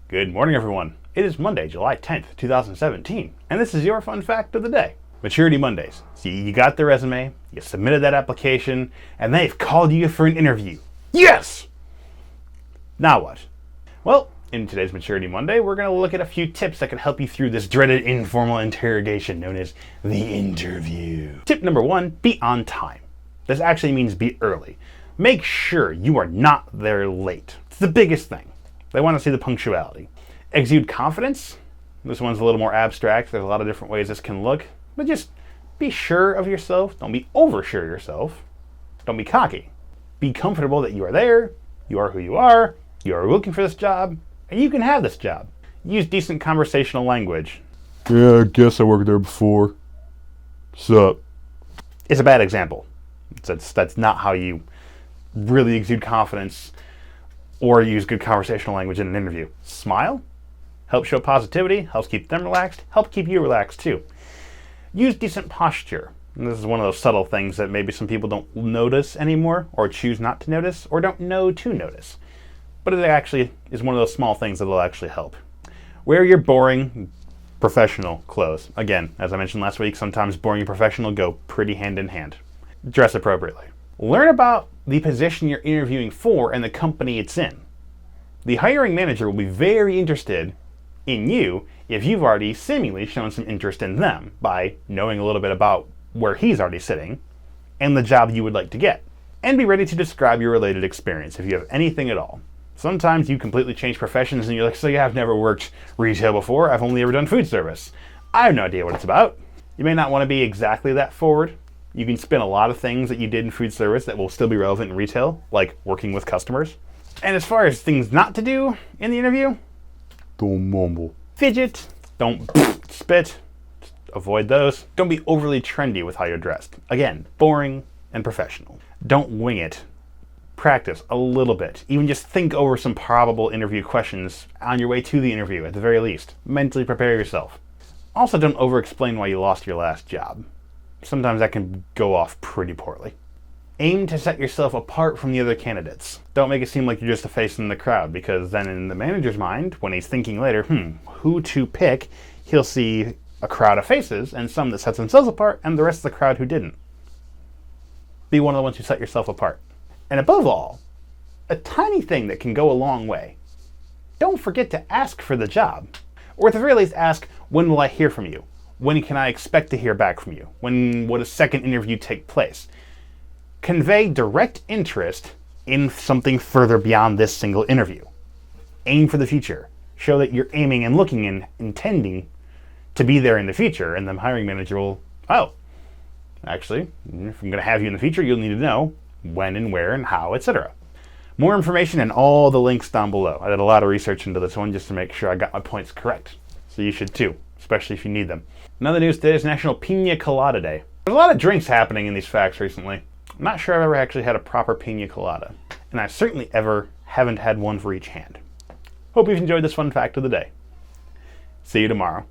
Good morning, everyone. It is Monday, July 10th, 2017, and this is your fun fact of the day. Maturity Mondays. So you got the resume, you submitted that application, and they've called you for an interview. Yes! Now what? Well, in today's Maturity Monday, we're going to look at a few tips that can help you through this dreaded informal interrogation known as the interview. Tip number 1, be on time. This actually means be early. Make sure you are not there late. It's the biggest thing. They want to see the punctuality. Exude confidence. This one's a little more abstract. There's a lot of different ways this can look. But just be sure of yourself. Don't be oversure of yourself. Don't be cocky. Be comfortable that you are there, you are who you are looking for this job, and you can have this job. Use decent conversational language. Yeah, I guess I worked there before. Sup? It's a bad example. That's not how you really exude confidence or use good conversational language in an interview. Smile. Help show positivity. Helps keep them relaxed. Help keep you relaxed too. Use decent posture. And this is one of those subtle things that maybe some people don't notice anymore, or choose not to notice, or don't know to notice. But it actually is one of those small things that will actually help. Wear your boring, professional clothes. Again, as I mentioned last week, sometimes boring and professional go pretty hand in hand. Dress appropriately. Learn about the position you're interviewing for and the company it's in. The hiring manager will be very interested in you if you've already seemingly shown some interest in them by knowing a little bit about where he's already sitting and the job you would like to get. And be ready to describe your related experience if you have anything at all. Sometimes you completely change professions and you're like, so yeah, I've never worked retail before. I've only ever done food service. I have no idea what it's about. You may not want to be exactly that forward. You can spin a lot of things that you did in food service that will still be relevant in retail, like working with customers. And as far as things not to do in the interview, Don't mumble. fidget, don't spit, just avoid those. Don't be overly trendy with how you're dressed. Again, boring and professional. Don't wing it. Practice a little bit. Even just think over some probable interview questions on your way to the interview at the very least. Mentally prepare yourself. Also, don't over-explain why you lost your last job. Sometimes that can go off pretty poorly. Aim to set yourself apart from the other candidates. Don't make it seem like you're just a face in the crowd, because then in the manager's mind, when he's thinking later, who to pick, he'll see a crowd of faces and some that sets themselves apart and the rest of the crowd who didn't. Be one of the ones who set yourself apart. And above all, a tiny thing that can go a long way. Don't forget to ask for the job. Or at the very least ask, when will I hear from you? When can I expect to hear back from you? When would a second interview take place? Convey direct interest in something further beyond this single interview. Aim for the future. Show that you're aiming and looking and intending to be there in the future, and the hiring manager will, actually, if I'm going to have you in the future, you'll need to know when and where and how, etc. More information and all the links down below. I did a lot of research into this one just to make sure I got my points correct. So you should too, especially if you need them. Another news today is National Pina Colada Day. There's a lot of drinks happening in these facts recently. I'm not sure I've ever actually had a proper pina colada, and I certainly haven't had one for each hand. Hope you've enjoyed this fun fact of the day. See you tomorrow.